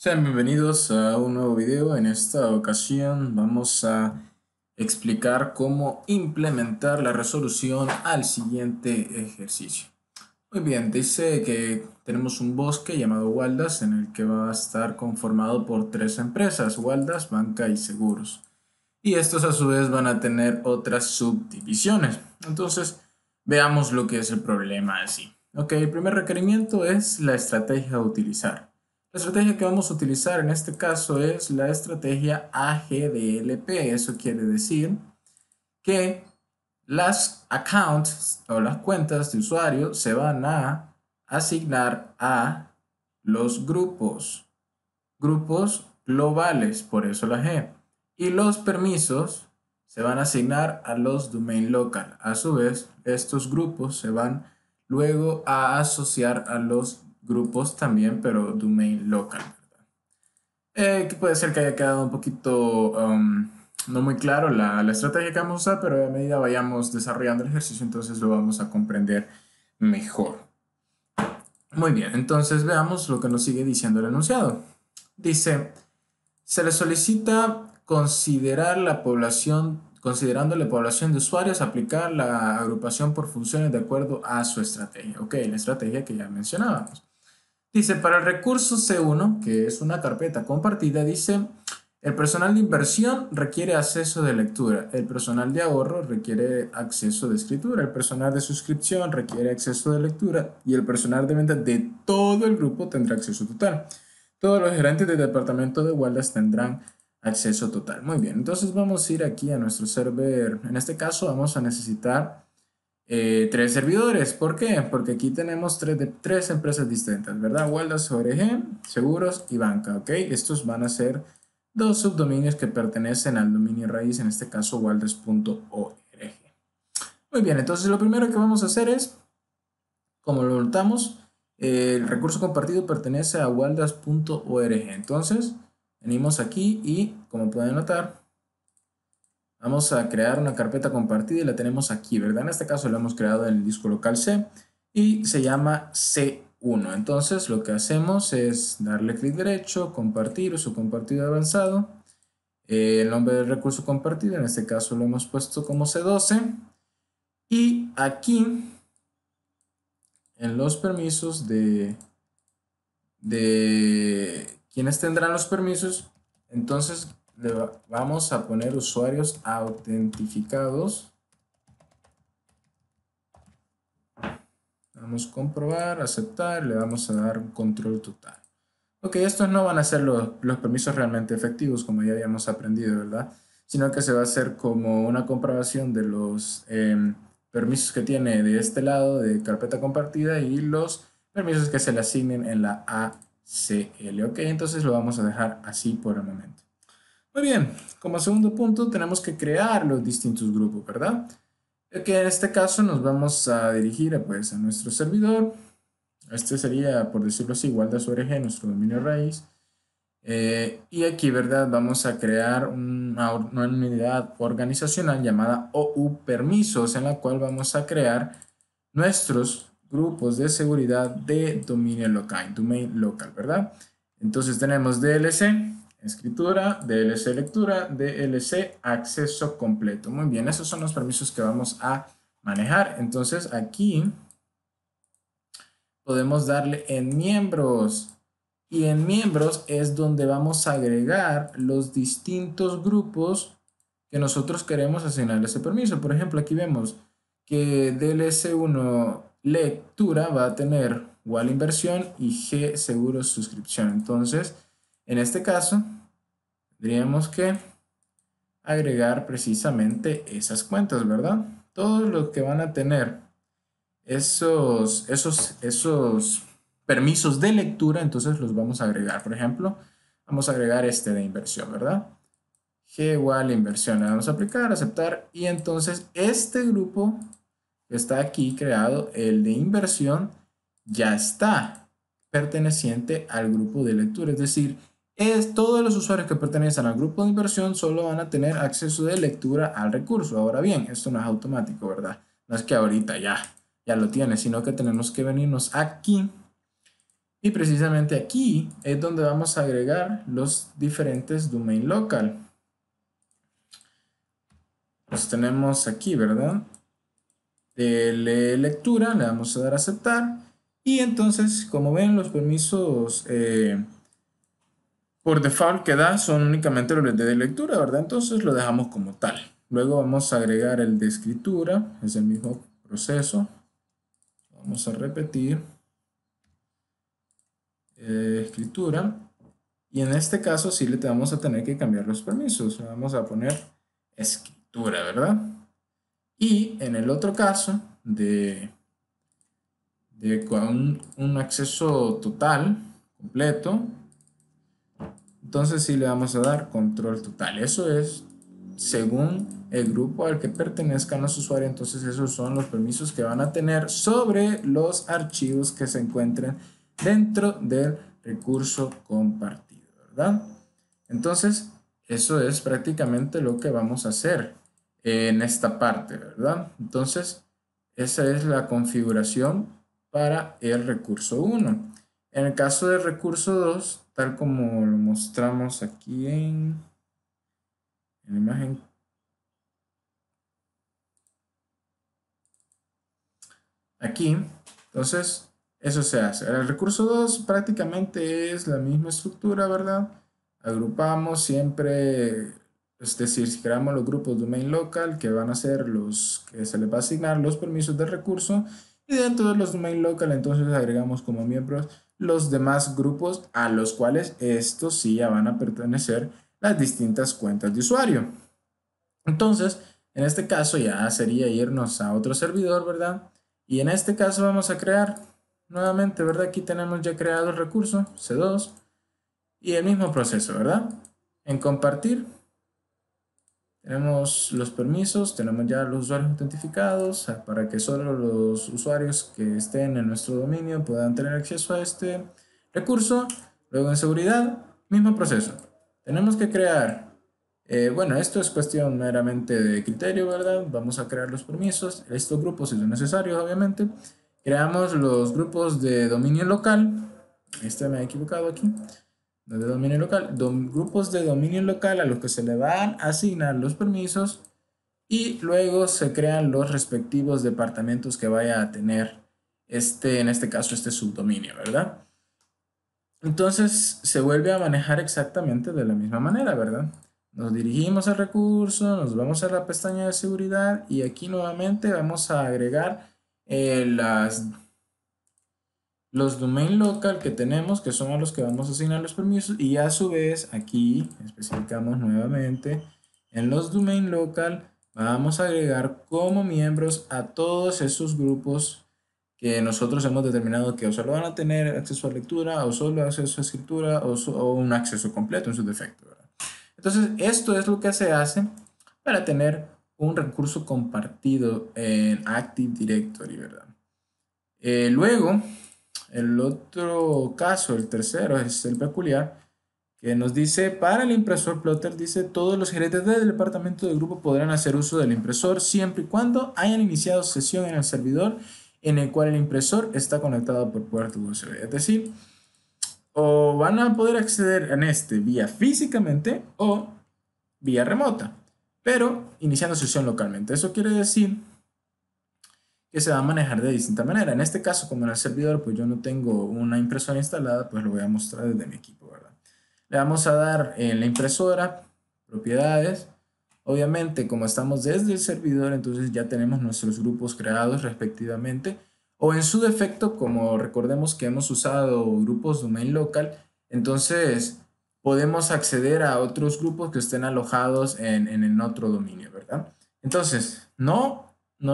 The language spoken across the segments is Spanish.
Sean bienvenidos a un nuevo video. En esta ocasión vamos a explicar cómo implementar la resolución al siguiente ejercicio. Muy bien, dice que tenemos un bosque llamado Waldas en el que va a estar conformado por tres empresas: Waldas, Banca y Seguros. Y estos a su vez van a tener otras subdivisiones. Entonces, veamos lo que es el problema así. Ok, el primer requerimiento es la estrategia a utilizar. La estrategia que vamos a utilizar en este caso es la estrategia AGDLP. Eso quiere decir que las accounts o las cuentas de usuario se van a asignar a los grupos globales, por eso la G. Y los permisos se van a asignar a los domain local. A su vez, estos grupos se van luego a asociar a los grupos también, pero domain local. Que puede ser que haya quedado un poquito no muy claro la estrategia que vamos a usar, pero a medida vayamos desarrollando el ejercicio, entonces lo vamos a comprender mejor. Muy bien, entonces veamos lo que nos sigue diciendo el enunciado. Dice, se le solicita considerando la población de usuarios, aplicar la agrupación por funciones de acuerdo a su estrategia. Ok, la estrategia que ya mencionábamos. Dice, para el recurso C1, que es una carpeta compartida, dice, el personal de inversión requiere acceso de lectura, el personal de ahorro requiere acceso de escritura, el personal de suscripción requiere acceso de lectura y el personal de venta de todo el grupo tendrá acceso total. Todos los gerentes del departamento de Waldas tendrán acceso total. Muy bien, entonces vamos a ir aquí a nuestro server. En este caso vamos a necesitar tres servidores. ¿Por qué? Porque aquí tenemos tres empresas distintas, ¿verdad? Waldas, ORG, Seguros y Banca, ¿ok? Estos van a ser dos subdominios que pertenecen al dominio raíz, en este caso waldas.org. Muy bien, entonces lo primero que vamos a hacer es, como lo notamos, el recurso compartido pertenece a waldas.org. Entonces, venimos aquí y, como pueden notar, vamos a crear una carpeta compartida y la tenemos aquí, ¿verdad? En este caso la hemos creado en el disco local C y se llama C1. Entonces lo que hacemos es darle clic derecho, compartir, uso compartido avanzado. El nombre del recurso compartido, en este caso lo hemos puesto como C12. Y aquí, en los permisos de quienes tendrán los permisos, entonces le vamos a poner usuarios autentificados. Vamos a comprobar, aceptar, le vamos a dar un control total. Ok, estos no van a ser los permisos realmente efectivos, como ya habíamos aprendido, ¿verdad? Sino que se va a hacer como una comprobación de los permisos que tiene de este lado de carpeta compartida y los permisos que se le asignen en la ACL. Ok, entonces lo vamos a dejar así por el momento. Muy bien, como segundo punto tenemos que crear los distintos grupos, ¿verdad? Que en este caso nos vamos a dirigir pues, a nuestro servidor. Este sería, por decirlo así, Waldas.org, nuestro dominio raíz. Y aquí, ¿verdad? Vamos a crear una unidad organizacional llamada OU permisos, en la cual vamos a crear nuestros grupos de seguridad de dominio local, domain local, ¿verdad? Entonces tenemos DLC, escritura, DLC lectura, DLC acceso completo. Muy bien, esos son los permisos que vamos a manejar. Entonces aquí podemos darle en miembros. Y en miembros es donde vamos a agregar los distintos grupos que nosotros queremos asignar ese permiso. Por ejemplo, aquí vemos que DLC1 lectura va a tener WAL inversión y G seguro suscripción. Entonces, en este caso, tendríamos que agregar precisamente esas cuentas, ¿verdad? Todos los que van a tener esos permisos de lectura, entonces los vamos a agregar. Por ejemplo, vamos a agregar este de inversión, ¿verdad? G igual inversión. Le vamos a aplicar, aceptar. Y entonces este grupo que está aquí creado, el de inversión, ya está perteneciente al grupo de lectura. Es decir, todos los usuarios que pertenecen al grupo de inversión solo van a tener acceso de lectura al recurso. Ahora bien, esto no es automático, ¿verdad? No es que ahorita ya lo tiene, sino que tenemos que venirnos aquí Y precisamente aquí es donde vamos a agregar los diferentes domain local. Los tenemos aquí, ¿verdad? De lectura, le vamos a dar a aceptar. Y entonces, como ven, los permisos por default que da son únicamente los de lectura, ¿verdad? Entonces lo dejamos como tal. Luego vamos a agregar el de escritura, es el mismo proceso. Vamos a repetir escritura. Y en este caso sí le vamos a tener que cambiar los permisos. Le vamos a poner escritura, ¿verdad? Y en el otro caso con un acceso total, completo, entonces sí le vamos a dar control total. Eso es según el grupo al que pertenezcan los usuarios. Entonces esos son los permisos que van a tener sobre los archivos que se encuentren dentro del recurso compartido, ¿verdad? Entonces eso es prácticamente lo que vamos a hacer en esta parte, ¿verdad? Entonces esa es la configuración para el recurso 1. En el caso del recurso 2, tal como lo mostramos aquí en la imagen, aquí, entonces eso se hace. El recurso 2 prácticamente es la misma estructura, ¿verdad? Agrupamos siempre, es decir, si creamos los grupos domain local, que van a ser los que se les va a asignar los permisos de recurso, y dentro de los domain local entonces agregamos como miembros los demás grupos a los cuales estos sí ya van a pertenecer las distintas cuentas de usuario. Entonces, en este caso ya sería irnos a otro servidor, ¿verdad? Y en este caso vamos a crear nuevamente, ¿verdad? Aquí tenemos ya creado el recurso C2 y el mismo proceso, ¿verdad? En compartir tenemos los permisos, tenemos ya los usuarios autentificados para que solo los usuarios que estén en nuestro dominio puedan tener acceso a este recurso. Luego en seguridad, mismo proceso. Tenemos que crear, bueno, esto es cuestión meramente de criterio, ¿verdad? Vamos a crear los permisos, estos grupos si son necesarios, obviamente. Creamos los grupos de dominio local. Este me he equivocado aquí de dominio local, grupos de dominio local a los que se le van a asignar los permisos y luego se crean los respectivos departamentos que vaya a tener en este caso, este subdominio, ¿verdad? Entonces se vuelve a manejar exactamente de la misma manera, ¿verdad? Nos dirigimos al recurso, nos vamos a la pestaña de seguridad y aquí nuevamente vamos a agregar los domain local que tenemos, que son a los que vamos a asignar los permisos, y a su vez aquí especificamos nuevamente en los domain local vamos a agregar como miembros a todos esos grupos que nosotros hemos determinado que o solo van a tener acceso a lectura o solo acceso a escritura o un acceso completo en su defecto, ¿verdad? Entonces esto es lo que se hace para tener un recurso compartido en Active Directory, ¿verdad? Luego el otro caso, el tercero, es el peculiar, que nos dice, para el impresor plotter, dice, todos los gerentes del departamento del grupo podrán hacer uso del impresor siempre y cuando hayan iniciado sesión en el servidor en el cual el impresor está conectado por puerto USB. Es decir, o van a poder acceder en este vía físicamente o vía remota, pero iniciando sesión localmente. Eso quiere decir que se va a manejar de distinta manera. En este caso, como en el servidor, pues yo no tengo una impresora instalada, pues lo voy a mostrar desde mi equipo, ¿verdad? Le vamos a dar en la impresora, propiedades. Obviamente, como estamos desde el servidor, entonces ya tenemos nuestros grupos creados respectivamente. O en su defecto, como recordemos que hemos usado grupos domain local, entonces podemos acceder a otros grupos que estén alojados en otro dominio, ¿verdad? Entonces, no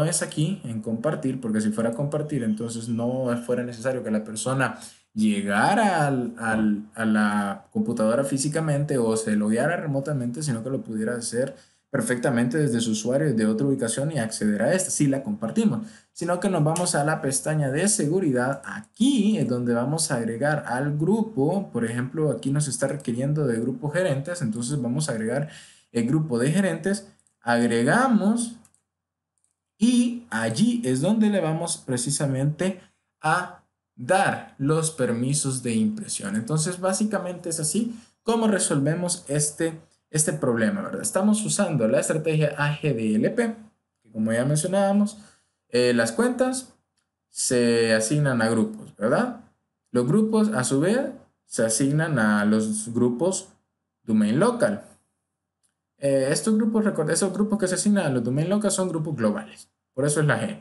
es aquí en compartir, porque si fuera a compartir, entonces no fuera necesario que la persona llegara a la computadora físicamente o se logueara remotamente, sino que lo pudiera hacer perfectamente desde su usuario de otra ubicación y acceder a esta, si la compartimos, sino que nos vamos a la pestaña de seguridad. Aquí es donde vamos a agregar al grupo. Por ejemplo, aquí nos está requiriendo de grupo gerentes, entonces vamos a agregar el grupo de gerentes, agregamos y allí es donde le vamos precisamente a dar los permisos de impresión. Entonces, básicamente es así como resolvemos este problema, ¿verdad? Estamos usando la estrategia AGDLP, que como ya mencionábamos, las cuentas se asignan a grupos, ¿verdad? Los grupos, a su vez, se asignan a los grupos domain local. Estos grupos, esos grupos que se asignan a los domain local son grupos globales, por eso es la G.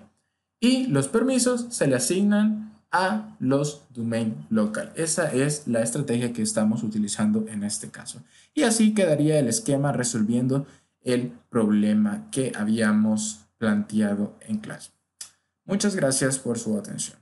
Y los permisos se le asignan a los domain local. Esa es la estrategia que estamos utilizando en este caso. Y así quedaría el esquema resolviendo el problema que habíamos planteado en clase. Muchas gracias por su atención.